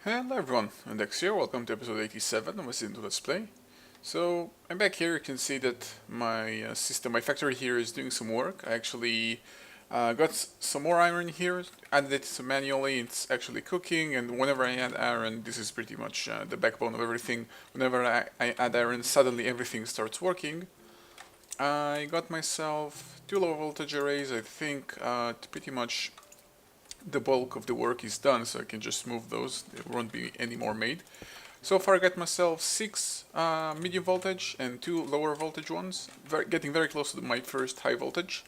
Hello everyone, odedex here, welcome to episode 87 of my season Let's Play. So, I'm back here, you can see that my my factory here is doing some work. I actually got some more iron here, added it manually, it's actually cooking, and whenever I add iron, this is pretty much the backbone of everything. Whenever I add iron, suddenly everything starts working. I got myself 2 low voltage arrays, I think pretty much the bulk of the work is done, so I can just move those, there won't be any more made. So far I got myself 6 medium voltage and 2 lower voltage ones, getting very close to my first high voltage.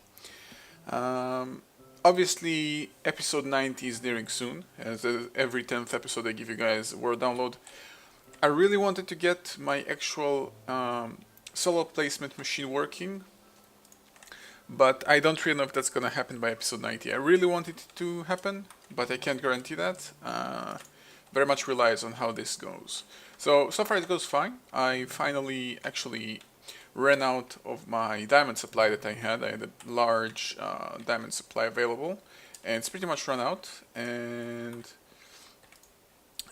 Obviously episode 90 is nearing soon, as every 10th episode I give you guys a word download. I really wanted to get my actual solar placement machine working, but I don't really know if that's gonna happen by episode 90. I really want it to happen, but I can't guarantee that. Very much relies on how this goes. So far it goes fine. I finally actually ran out of my diamond supply that I had. I had a large diamond supply available, and it's pretty much run out. And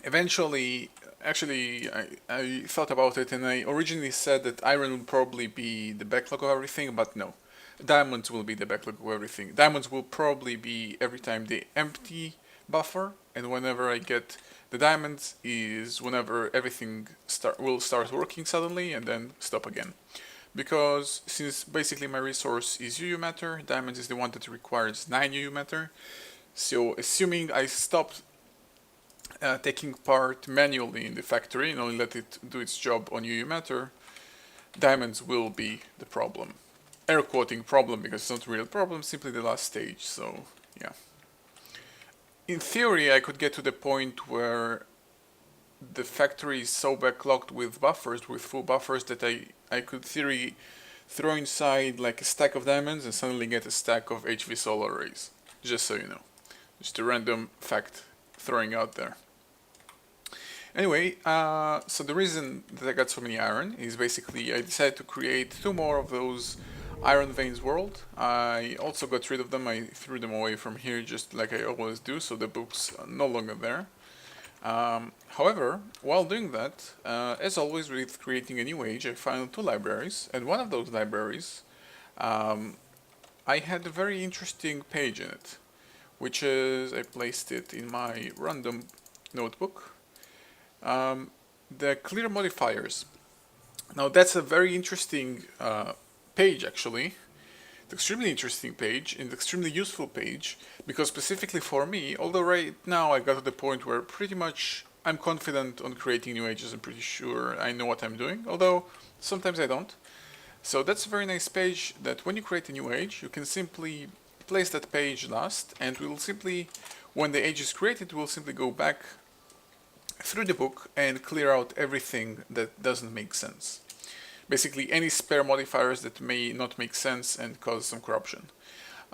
eventually, actually, I thought about it, and I originally said that iron would probably be the backlog of everything, but no. Diamonds will be the backlog of everything. Diamonds will probably be every time the empty buffer, and whenever I get the diamonds is whenever everything will start working suddenly and then stop again. Because since basically my resource is UU matter, diamonds is the one that requires 9 UU matter. So assuming I stopped taking part manually in the factory and only let it do its job on UU matter, diamonds will be the problem. Air quoting problem because it's not a real problem, simply the last stage, so yeah. In theory I could get to the point where the factory is so backlogged with buffers, with full buffers, that I could theory throw inside like a stack of diamonds and suddenly get a stack of HV solar arrays. Just so you know. Just a random fact throwing out there. Anyway, so the reason that I got so many iron is basically I decided to create 2 more of those Iron Veins world. I also got rid of them, I threw them away from here just like I always do, so the book's no longer there. However, while doing that, as always with creating a new age, I found 2 libraries, and one of those libraries, I had a very interesting page in it, which is, I placed it in my random notebook, the clear modifiers. Now that's a very interesting page actually. It's extremely interesting page and extremely useful page because specifically for me, although right now I got to the point where pretty much I'm confident on creating new ages, I'm pretty sure I know what I'm doing, although sometimes I don't. So that's a very nice page that when you create a new age, you can simply place that page last and we'll simply, when the age is created, we'll simply go back through the book and clear out everything that doesn't make sense. Basically any spare modifiers that may not make sense and cause some corruption.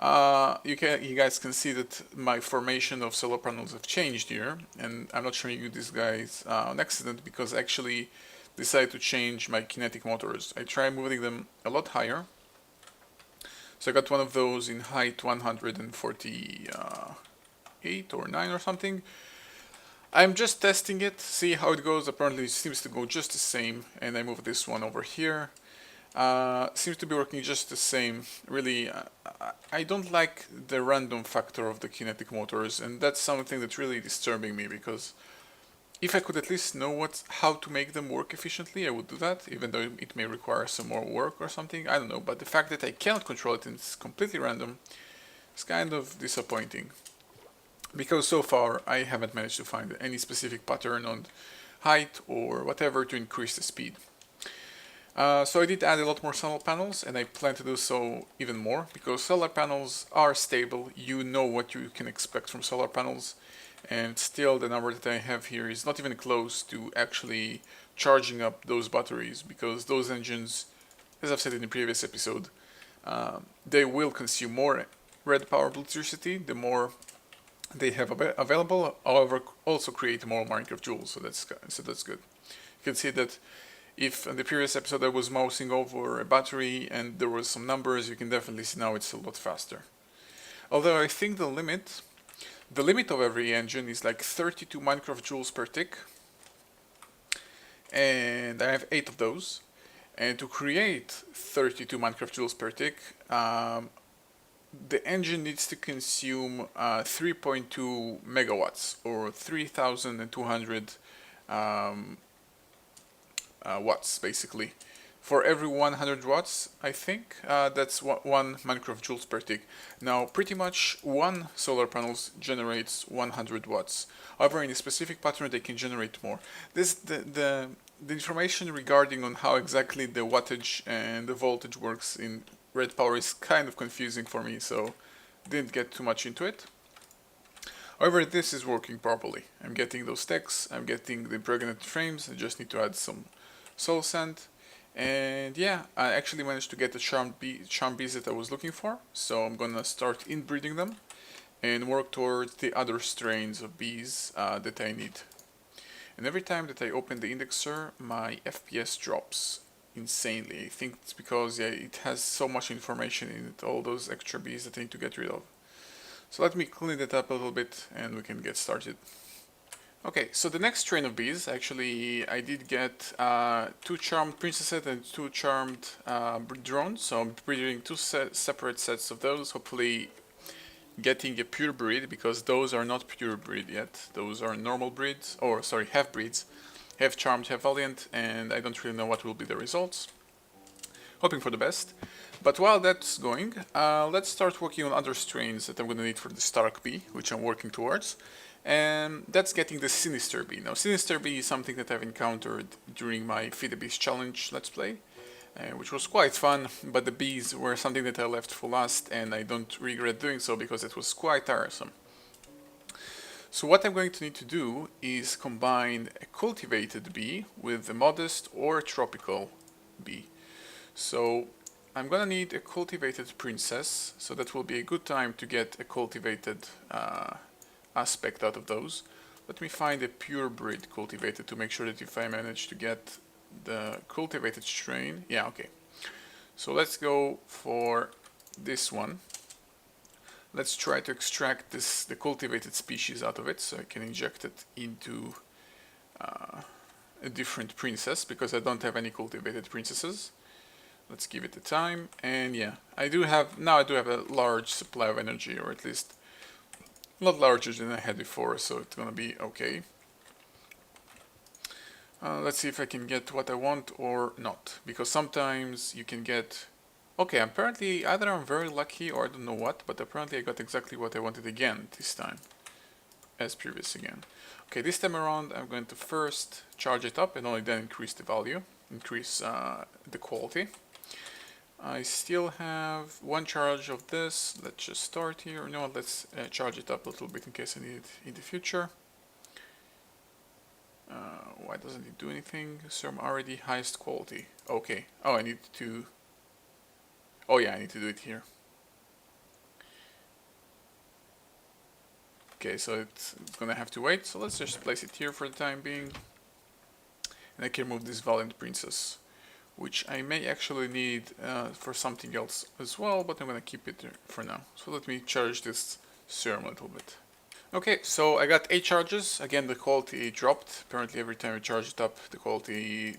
You guys can see that my formation of solar panels have changed here, and I'm not showing you these guys on accident because I actually decided to change my kinetic motors. I tried moving them a lot higher. So I got one of those in height 148 or 9 or something. I'm just testing it, see how it goes. Apparently it seems to go just the same, and I moved this one over here. Seems to be working just the same. Really, I don't like the random factor of the kinetic motors, and that's something that's really disturbing me because if I could at least know how to make them work efficiently, I would do that, even though it may require some more work or something, I don't know. But the fact that I cannot control it and it's completely random is kind of disappointing. Because so far I haven't managed to find any specific pattern on height or whatever to increase the speed. So I did add a lot more solar panels, and I plan to do so even more because solar panels are stable. You know what you can expect from solar panels, and still the number that I have here is not even close to actually charging up those batteries because those engines, as I've said in the previous episode, they will consume more red power electricity the more they have available, however also create more Minecraft joules, so that's good. You can see that if in the previous episode I was mousing over a battery and there was some numbers, you can definitely see now it's a lot faster. Although I think the limit The limit of every engine is like 32 Minecraft joules per tick, and I have 8 of those. And to create 32 Minecraft joules per tick, the engine needs to consume 3.2 megawatts, or 3,200 watts, basically. For every 100 watts, I think, that's one Minecraft joules per tick. Now, pretty much one solar panel generates 100 watts. However, in a specific pattern, they can generate more. The information regarding on how exactly the wattage and the voltage works in Red Power is kind of confusing for me, so didn't get too much into it. However, this is working properly. I'm getting those stacks, I'm getting the impregnated frames, I just need to add some soul sand. And yeah, I actually managed to get the charm bees that I was looking for, so I'm gonna start inbreeding them and work towards the other strains of bees that I need. And every time that I open the indexer, my FPS drops insanely. I think it's because it has so much information in it, all those extra bees that I need to get rid of. So let me clean it up a little bit and we can get started. Okay, so the next strain of bees, actually I did get 2 charmed princesses and 2 charmed drones, so I'm breeding 2 separate sets of those, hopefully getting a pure breed, because those are not pure breed yet. Those are normal breeds, or sorry, half breeds, half charmed, half valiant, and I don't really know what will be the results. Hoping for the best. But while that's going, let's start working on other strains that I'm going to need for the Stark bee, which I'm working towards. And that's getting the Sinister bee. Now, Sinister bee is something that I've encountered during my Feed the Beast challenge let's play, which was quite fun, but the bees were something that I left for last, and I don't regret doing so because it was quite tiresome. So what I'm going to need to do is combine a cultivated bee with a modest or a tropical bee. So I'm gonna need a cultivated princess, so that will be a good time to get a cultivated aspect out of those. Let me find a pure breed cultivated to make sure that if I manage to get the cultivated strain, yeah, okay. So let's go for this one. Let's try to extract the cultivated species out of it, so I can inject it into a different princess, because I don't have any cultivated princesses. Let's give it a time, and yeah, I do have a large supply of energy, or at least a lot larger than I had before, so it's gonna be okay. Let's see if I can get what I want or not, because sometimes you can get... Okay, apparently either I'm very lucky or I don't know what, but apparently I got exactly what I wanted again this time, as previous again. Okay, this time around I'm going to first charge it up and only then increase the value, increase the quality. I still have 1 charge of this. Let's just start here. No, let's charge it up a little bit in case I need it in the future. Why doesn't it do anything? So I'm already highest quality. Okay. Oh, I need to... Oh yeah, I need to do it here. Okay, so it's gonna have to wait. So let's just place it here for the time being. And I can move this Valiant Princess, which I may actually need for something else as well, but I'm gonna keep it for now. So let me charge this serum a little bit. Okay, so I got 8 charges. Again, the quality dropped. Apparently every time I charge it up, the quality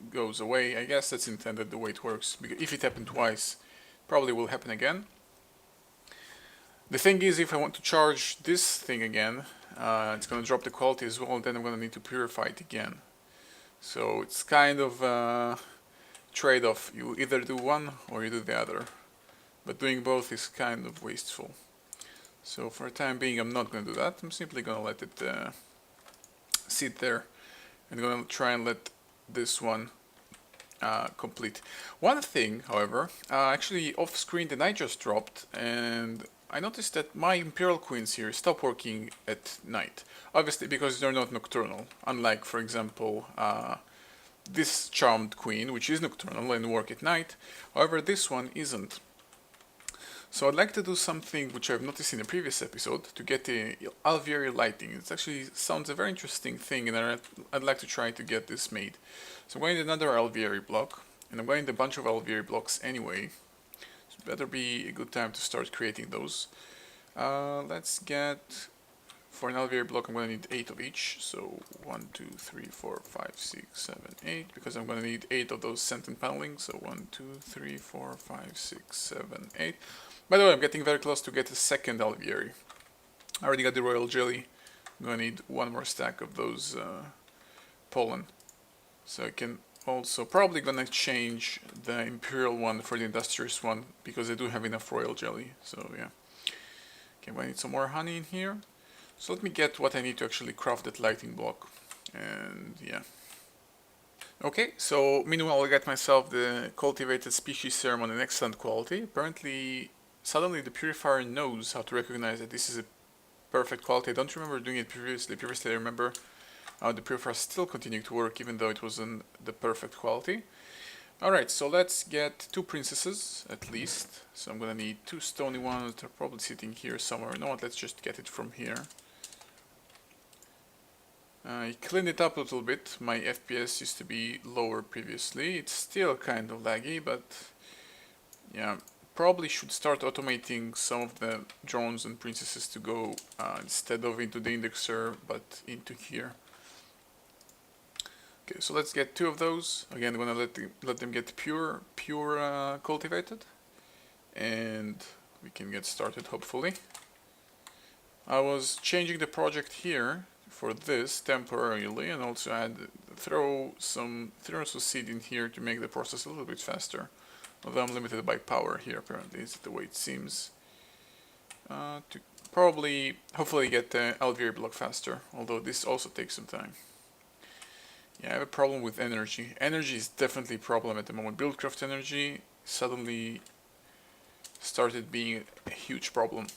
goes away. I guess that's intended the way it works, because if it happened twice, probably will happen again. The thing is, if I want to charge this thing again, it's gonna drop the quality as well, then I'm gonna need to purify it again. So it's kind of a trade-off. You either do one or you do the other, but doing both is kind of wasteful. So for the time being I'm not going to do that. I'm simply going to let it sit there, and I'm going to try and let this one complete. One thing, however, actually off screen the night just dropped, and I noticed that my Imperial Queens here stop working at night. Obviously because they're not nocturnal, unlike, for example, this Charmed Queen, which is nocturnal and work at night. However, this one isn't. So I'd like to do something which I've noticed in a previous episode to get the alveoli lighting. It actually sounds a very interesting thing, and I'd like to try to get this made. So I'm going to another alveoli block, and I'm going to a bunch of alveoli blocks anyway. So it better be a good time to start creating those. Let's get, for an alveoli block, I'm going to need 8 of each. So 1, 2, 3, 4, 5, 6, 7, 8, because I'm going to need 8 of those sentient paneling. So 1, 2, 3, 4, 5, 6, 7, 8. By the way, I'm getting very close to get a second alveoli. I already got the royal jelly. I'm going to need one more stack of those pollen. So I can also probably going to change the imperial one for the industrious one, because I do have enough royal jelly. So yeah. Okay, I need some more honey in here. So let me get what I need to actually craft that lighting block. And yeah. Okay, so meanwhile I got myself the cultivated species serum on an excellent quality. Apparently, suddenly the purifier knows how to recognize that this is a perfect quality. I don't remember doing it previously. Previously I remember the purifier still continuing to work even though it wasn't the perfect quality. Alright, so let's get 2 princesses at least. So I'm gonna need 2 stony ones. They're probably sitting here somewhere. You know what, let's just get it from here. I cleaned it up a little bit. My FPS used to be lower previously. It's still kind of laggy, but yeah, probably should start automating some of the drones and princesses to go instead of into the indexer, but into here. Okay, so let's get 2 of those. Again, I'm gonna let them get pure cultivated, and we can get started hopefully. I was changing the project here for this temporarily, and also throw some seed in here to make the process a little bit faster. Although I'm limited by power here, apparently, is the way it seems. To probably, hopefully get the alveoli block faster, although this also takes some time. Yeah, I have a problem with energy. Energy is definitely a problem at the moment. Buildcraft energy suddenly started being a huge problem.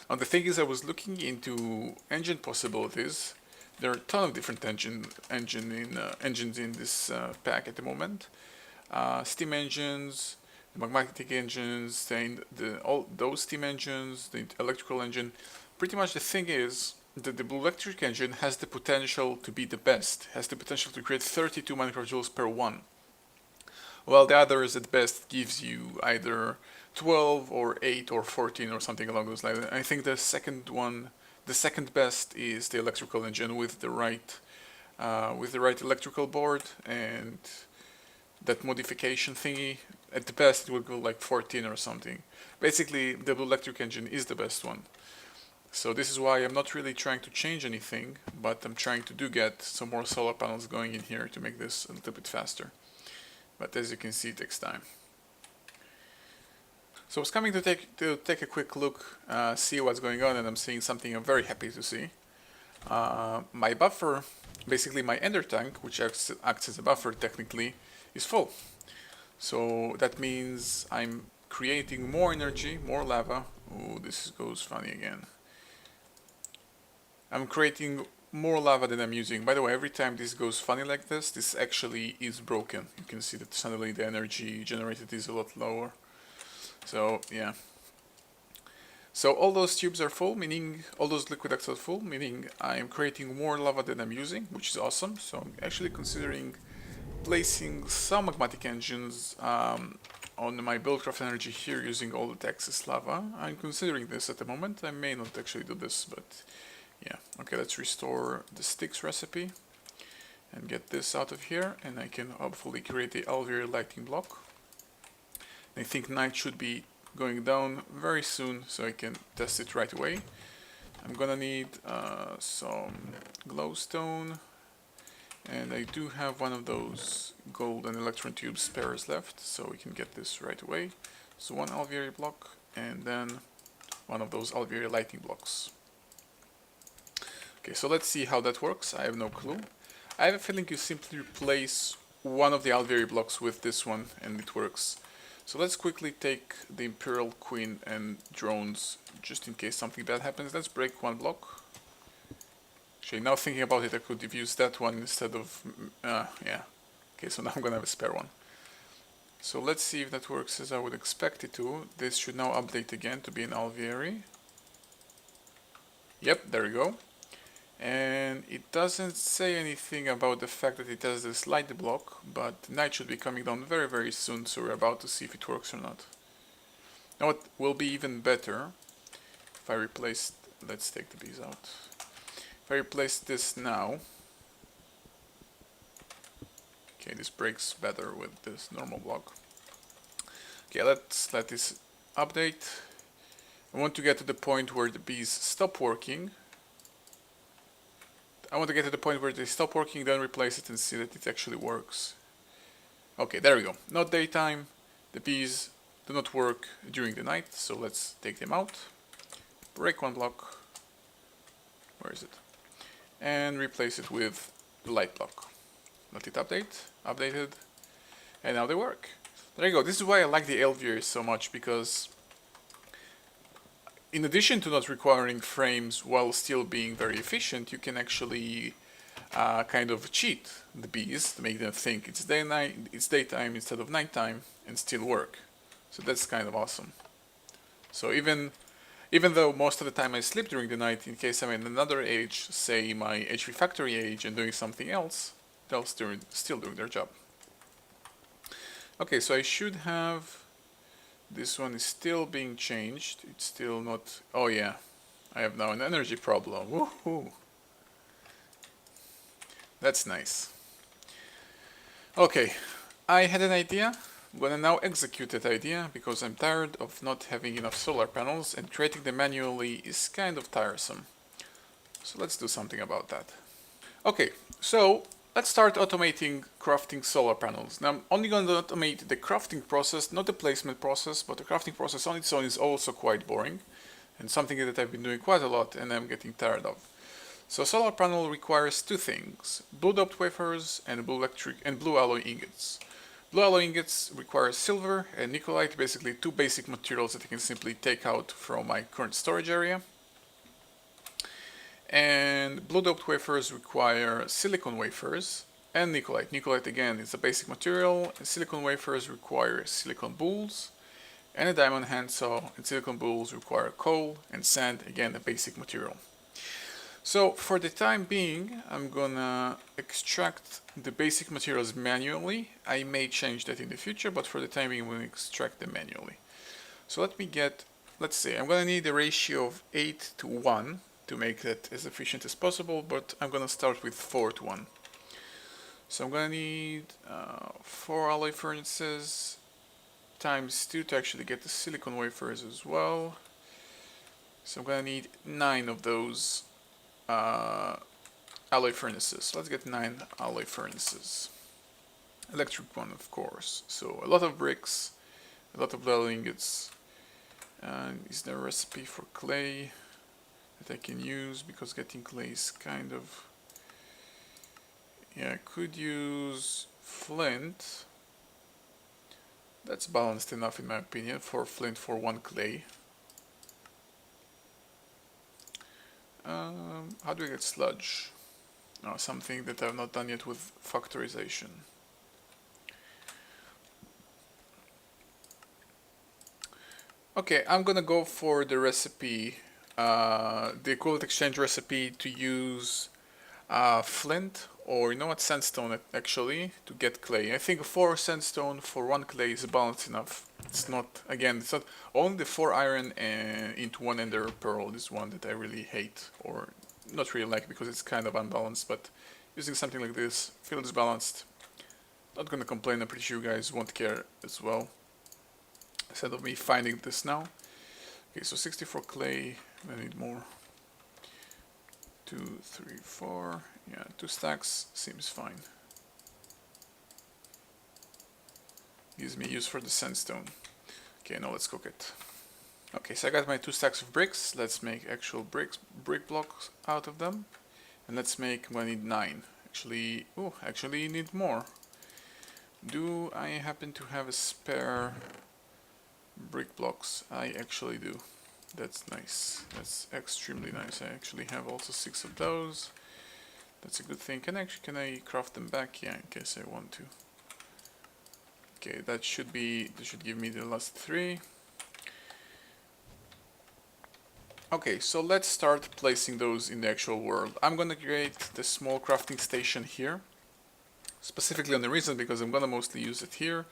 Now the thing is, I was looking into engine possibilities. There are a ton of different engines in this pack at the moment. Steam engines, magnetic engines, all those steam engines, the electrical engine. Pretty much the thing is that the blue electric engine has the potential to be the best, has the potential to create 32 microjoules per one, while the others at best gives you either 12 or 8 or 14 or something along those lines. I think the second best is the electrical engine with the right electrical board and that modification thingy. At the best it will go like 14 or something. Basically the blue electric engine is the best one. So this is why I'm not really trying to change anything, but I'm trying to get some more solar panels going in here to make this a little bit faster. But as you can see, it takes time. So I was coming to take a quick look, see what's going on, and I'm seeing something I'm very happy to see. My buffer, basically my ender tank, which acts as a buffer technically, is full. So that means I'm creating more energy, more lava. Oh, this goes funny again. I'm creating more lava than I'm using. By the way, every time this goes funny like this actually is broken. You can see that suddenly the energy generated is a lot lower. So yeah. So all those tubes are full, meaning all those liquid ducts are full, meaning I'm creating more lava than I'm using, which is awesome. So I'm actually considering placing some magmatic engines on my buildcraft energy here using all the excess lava. I'm considering this at the moment. I may not actually do this, but yeah. Okay, let's restore the sticks recipe and get this out of here, and I can hopefully create the alveoli lighting block. I think night should be going down very soon, so I can test it right away. I'm gonna need some glowstone, and I do have one of those gold and electron tube spares left, so we can get this right away. So one alveoli block, and then one of those alveoli lighting blocks. Okay, so let's see how that works. I have no clue. I have a feeling you simply replace one of the alveoli blocks with this one, and it works. So let's quickly take the Imperial Queen and drones, just in case something bad happens. Let's break one block. Actually, now thinking about it, I could have used that one instead of... yeah. Okay, so now I'm gonna have a spare one. So let's see if that works as I would expect it to. This should now update again to be an alveoli. Yep, there we go. And it doesn't say anything about the fact that it has this light block, but night should be coming down very, very soon, so we're about to see if it works or not. Now what will be even better If I replace, let's take the bees out. If I replace this now, okay, this breaks better with this normal block. Okay, let's let this update. I want to get to the point where the bees stop working. I want to get to the point where they stop working, then replace it and see that it actually works. Okay, there we go. Not daytime. The bees do not work during the night, so let's take them out. Break one block. Where is it? And replace it with the light block. Let it update. Updated. And now they work. There you go. This is why I like the Elviers so much, because in addition to not requiring frames while still being very efficient, you can actually kind of cheat the bees to make them think it's daytime instead of nighttime and still work. So that's kind of awesome. So even though most of the time I sleep during the night, in case I'm in another age, say my HV factory age, and doing something else, they'll still doing their job. Okay, so I should have, this one is still being changed. It's still not, oh yeah, I have now an energy problem. Woohoo! That's nice. Okay, I had an idea. I'm gonna now execute that idea because I'm tired of not having enough solar panels, and creating them manually is kind of tiresome. So let's do something about that. Okay, so let's start automating crafting solar panels. Now I'm only going to automate the crafting process, not the placement process, but the crafting process on its own is also quite boring and something that I've been doing quite a lot and I'm getting tired of. So a solar panel requires two things: blue doped wafers and blue alloy ingots. Blue alloy ingots require silver and nickelite, basically two basic materials that I can simply take out from my current storage area. And blue doped wafers require silicon wafers and nickelite. Nickelite again is a basic material, and silicon wafers require silicon boules and a diamond handsaw, and silicon boules require coal and sand, again a basic material. So for the time being, I'm gonna extract the basic materials manually. I may change that in the future, but for the time being, I'm gonna extract them manually. So let me get, let's say, I'm gonna need a ratio of 8 to 1 to make that as efficient as possible, but I'm gonna start with 4 to 1. So I'm gonna need 4 alloy furnaces times 2 to actually get the silicon wafers as well. So I'm gonna need 9 of those alloy furnaces. Let's get 9 alloy furnaces. Electric one, of course. So a lot of bricks, a lot of lead ingots. And is there a recipe for clay that I can use? Because getting clay is kind of, yeah, I could use flint. That's balanced enough in my opinion. 4 flint for 1 clay. How do I get sludge? No, something that I've not done yet with factorization. Okay, I'm gonna go for the recipe, the equivalent exchange recipe, to use flint, or you know what, sandstone actually, to get clay. I think 4 sandstone for 1 clay is balanced enough. It's not, again, it's not only the 4 iron into 1 ender pearl is one that I really hate, or not really like, because it's kind of unbalanced, but using something like this, feel it's balanced. Not gonna complain, I'm pretty sure you guys won't care as well, instead of me finding this now. Okay, so 64 clay, I need more. 2, 3, 4, yeah, 2 stacks seems fine. Gives me use for the sandstone. Okay, now let's cook it. Okay, so I got my 2 stacks of bricks. Let's make actual brick blocks out of them. And let's make, I'm gonna need 9. Actually need more. Do I happen to have a spare brick blocks? I actually do. That's nice. That's extremely nice. I actually have also 6 of those. That's a good thing. Can I craft them back? Yeah, in case I want to. Okay, that should give me the last 3. Okay, so let's start placing those in the actual world. I'm gonna create the small crafting station here, specifically on the reason because I'm gonna mostly use it here.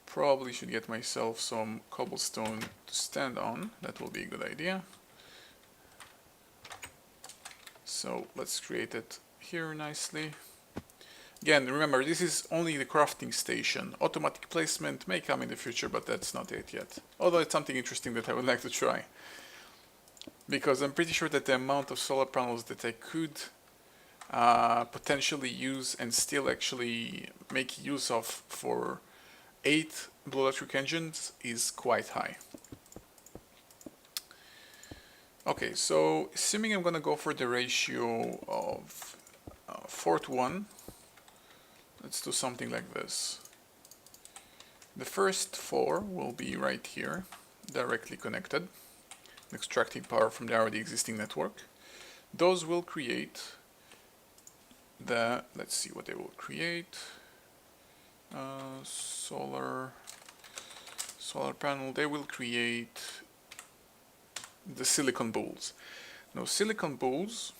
Probably should get myself some cobblestone to stand on. That will be a good idea. So let's create it here nicely. Again, remember, this is only the crafting station. Automatic placement may come in the future, but that's not it yet. Although it's something interesting that I would like to try. Because I'm pretty sure that the amount of solar panels that I could potentially use and still actually make use of for 8 blue electric engines is quite high. Okay, so assuming I'm gonna go for the ratio of 4 to 1, let's do something like this. The first 4 will be right here, directly connected, extracting power from the already existing network. Those will create the, let's see what they will create, solar panel. They will create the silicon balls. Now silicon balls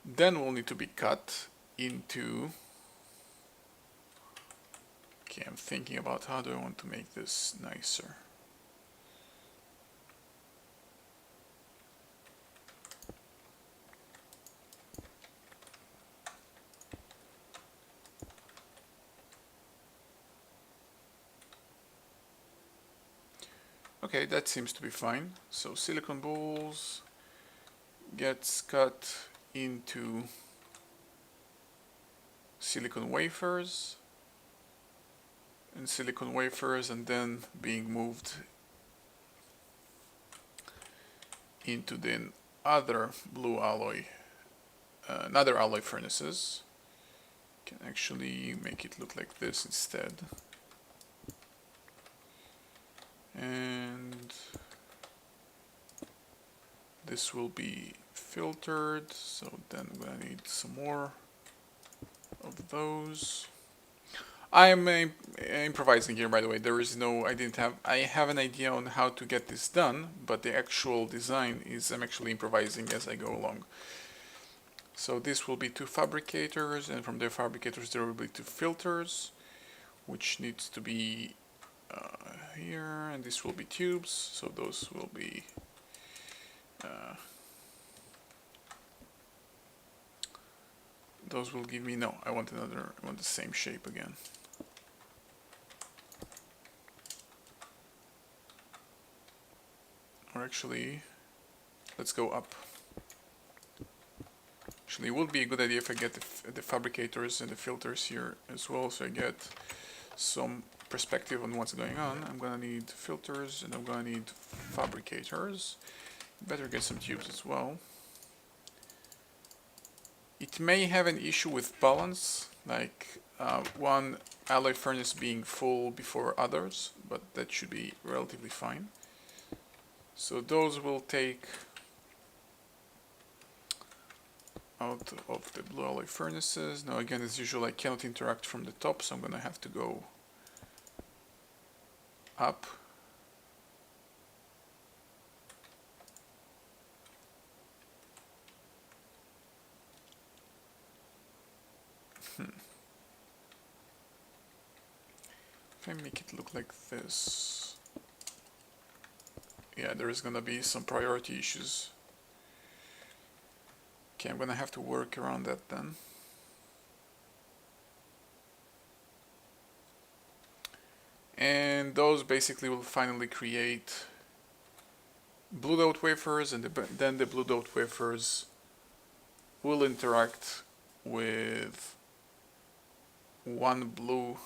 then will need to be cut into, okay, I'm thinking about how do I want to make this nicer. Okay, that seems to be fine. So silicon balls gets cut into silicon wafers, and then being moved into the other blue alloy, another alloy furnaces. Can actually make it look like this instead. And this will be filtered, so then I'm gonna need some more of those. I'm improvising here, by the way. There is no, I have an idea on how to get this done, but the actual design is I'm actually improvising as I go along. So this will be 2 fabricators, and from the fabricators there will be 2 filters, which needs to be here, and this will be tubes, so those will be those will give me, no, I want the same shape again. Or actually, let's go up. Actually, it would be a good idea if I get the fabricators and the filters here as well, so I get some perspective on what's going on. I'm gonna need filters and I'm gonna need fabricators. Better get some tubes as well. It may have an issue with balance, like one alloy furnace being full before others, but that should be relatively fine. So those will take out of the blue alloy furnaces. Now again, as usual, I cannot interact from the top, so I'm gonna have to go up. If I make it look like this, yeah, there is gonna be some priority issues. Okay, I'm gonna have to work around that then. And those basically will finally create blue dot wafers, and then the blue dot wafers will interact with one blue.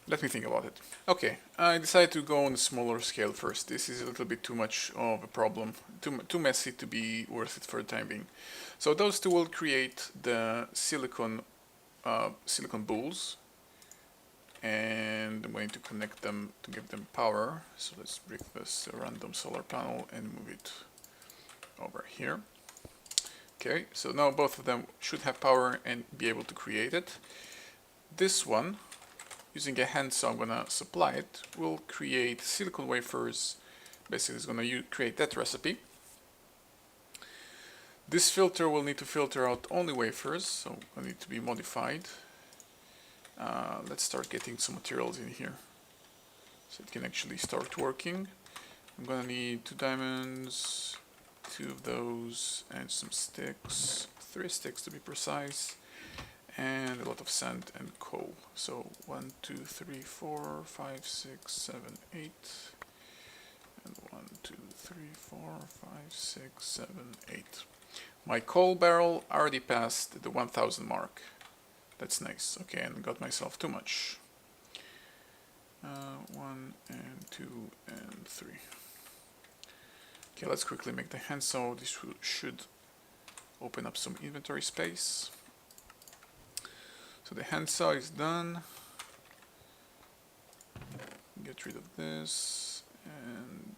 Let me think about it. Okay, I decided to go on a smaller scale first. This is a little bit too much of a problem, too messy to be worth it for the time being. So those two will create the silicon balls, and I'm going to connect them to give them power. So let's bring this random solar panel and move it over here. Okay, so now both of them should have power and be able to create it. This one, using a hand saw, I'm gonna supply it, will create silicon wafers. Basically, it's gonna create that recipe. This filter will need to filter out only wafers, so will need to be modified. Let's start getting some materials in here. so it can actually start working. I'm gonna need 2 diamonds, 2 of those, and some sticks, 3 sticks to be precise, and a lot of sand and coal. So 1, 2, 3, 4, 5, 6, 7, 8, and 1, 2, 3, 4, 5, 6, 7, 8. My coal barrel already passed the 1000 mark. That's nice. Okay, and got myself too much. 1 and 2 and 3. Okay, let's quickly make the handsaw. This should open up some inventory space. So the handsaw is done. Get rid of this and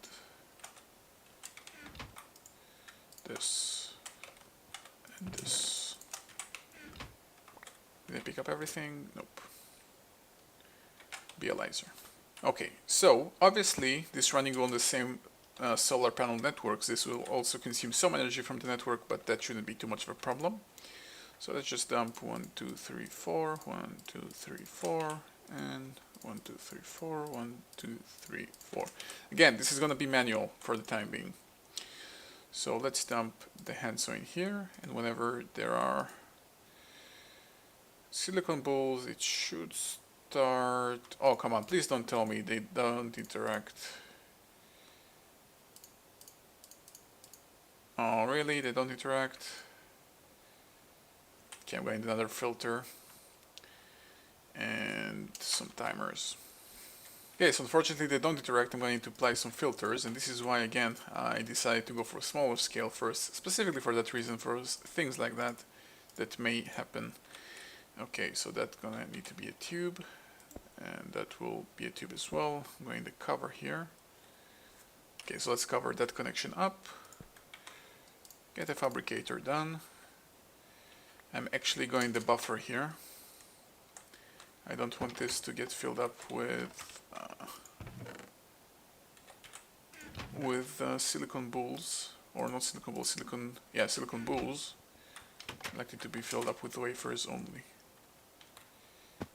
this and this. Did I pick up everything? Nope. Realizer. Okay, so obviously this running on the same solar panel networks, this will also consume some energy from the network, but that shouldn't be too much of a problem. So let's just dump 1, 2, 3, 4, 1, 2, 3, 4, and 1, 2, 3, 4, 1, 2, 3, 4. Again, this is going to be manual for the time being. So let's dump the handsaw in here, and whenever there are silicon balls, it should start. Oh, come on, please don't tell me they don't interact. Oh, really? They don't interact? Okay, I'm going to another filter and some timers. Okay, so unfortunately they don't interact. I'm going to apply some filters, and this is why, again, I decided to go for a smaller scale first, specifically for that reason, for things like that that may happen. Okay, so that's gonna need to be a tube, and that will be a tube as well. I'm going to cover here. Okay, so let's cover that connection up. Get a fabricator done. I'm actually going to buffer here. I don't want this to get filled up with silicon balls, or not silicon balls, silicon balls. I like it to be filled up with wafers only.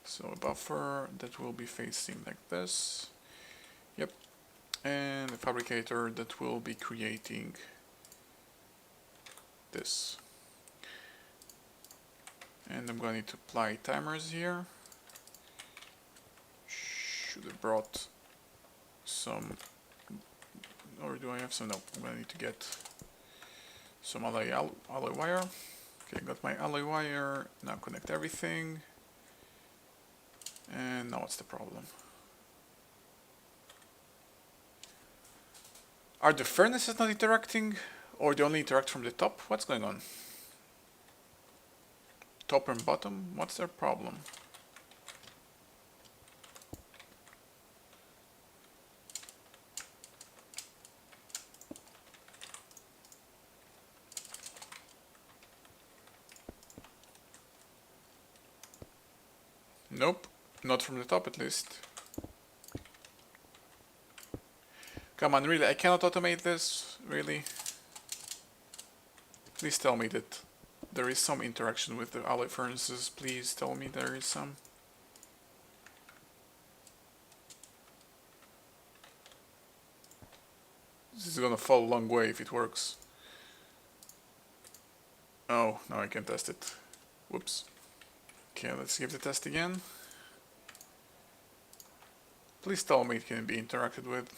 So a buffer that will be facing like this. Yep. And a fabricator that will be creating this. And I'm going to need to apply timers here. Should have brought some, or do I have some? No, I'm going to need to get some alloy wire. Okay, got my alloy wire. Now connect everything. And now what's the problem? Are the furnaces not interacting? Or they only interact from the top? What's going on? Top and bottom? What's their problem? Nope, not from the top at least. Come on, really, I cannot automate this, really? Please tell me that there is some interaction with the alloy furnaces. Please tell me there is some. This is gonna fall a long way if it works. Oh, now I can test it. Whoops. Okay, let's give the test again. Please tell me it can be interacted with.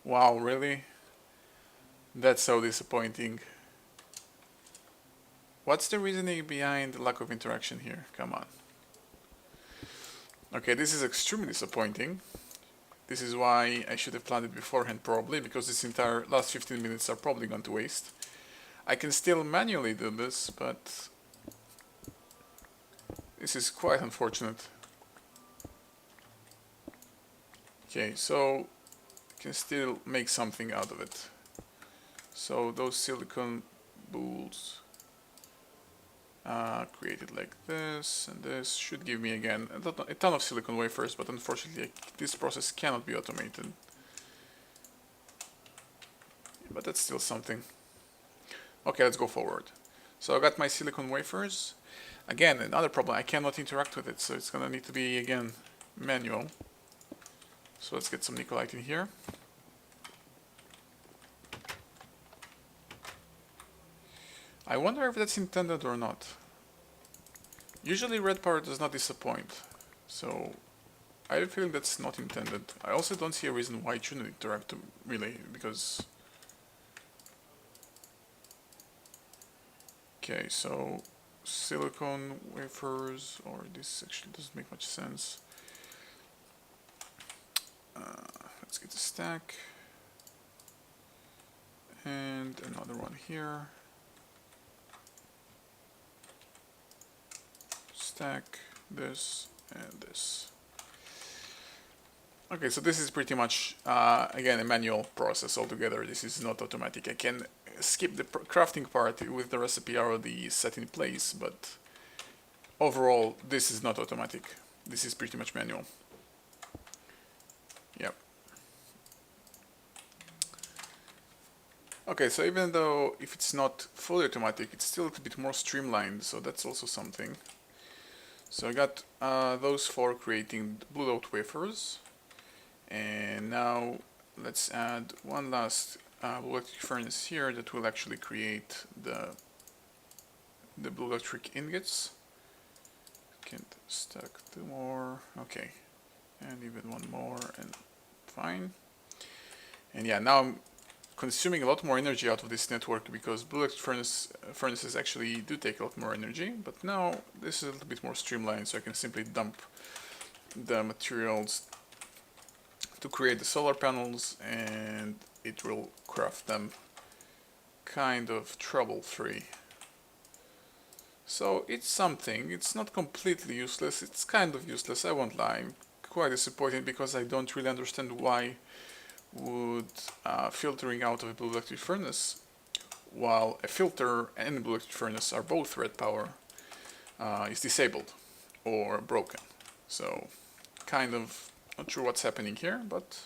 Wow, really? That's so disappointing. What's the reasoning behind the lack of interaction here? Come on. Okay, this is extremely disappointing. This is why I should have planned it beforehand probably, because this entire last 15 minutes are probably going to waste. I can still manually do this, but this is quite unfortunate. Okay, so I can still make something out of it. So those silicon balls created like this, and this should give me again a ton of silicon wafers, but unfortunately this process cannot be automated. But that's still something. Okay, let's go forward. So I got my silicon wafers. Again, another problem, I cannot interact with it, so it's gonna need to be, again, manual. So let's get some Nicolite in here. I wonder if that's intended or not. Usually red power does not disappoint, so I have a feeling that's not intended. I also don't see a reason why it shouldn't interact to relay, because... Okay, so silicone wafers, or this actually doesn't make much sense. Let's get the stack. And another one here. Stack, this, and this. Okay, so this is pretty much, again, a manual process altogether. This is not automatic. I can skip the crafting part with the recipe already set in place, but overall, this is not automatic. This is pretty much manual. Yep. Okay, so even though if it's not fully automatic, it's still a little bit more streamlined, so that's also something. So I got those for creating blue dot wafers, and now let's add one last blue electric furnace here that will actually create the blue electric ingots. Can't stack two more, okay, and even one more, and fine. And yeah, now I'm consuming a lot more energy out of this network because blue electric furnaces actually do take a lot more energy, but now this is a little bit more streamlined, so I can simply dump the materials to create the solar panels and it will craft them kind of trouble-free. So it's something, it's not completely useless, it's kind of useless, I won't lie. I'm quite disappointed because I don't really understand why would filtering out of a blue electric furnace, while a filter and a blue electric furnace are both red power, is disabled or broken. So kind of not sure what's happening here, but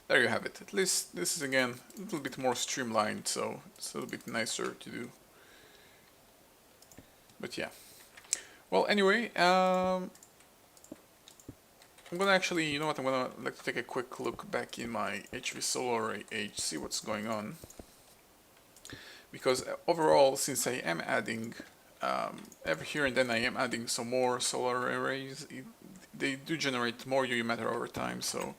there you have it. At least this is again a little bit more streamlined, so it's a little bit nicer to do. But yeah. Well, anyway, I'm gonna actually, you know what, I'm gonna like to take a quick look back in my HV Solar Age, see what's going on. Because overall, since I am adding, every here and then I am adding some more solar arrays, they do generate more UV matter over time, so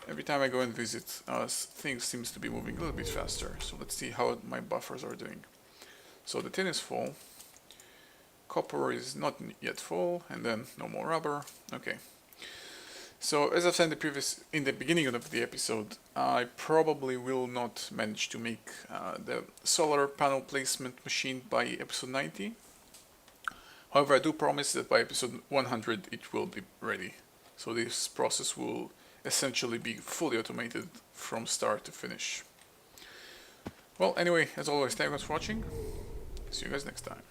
every time I go and visit, things seems to be moving a little bit faster. So let's see how my buffers are doing. So the tin is full, copper is not yet full, and then no more rubber. Okay. So as I've said in the beginning of the episode, I probably will not manage to make the solar panel placement machine by episode 90. However, I do promise that by episode 100 it will be ready. So this process will essentially be fully automated from start to finish. Well, anyway, as always, thank you guys for watching. See you guys next time.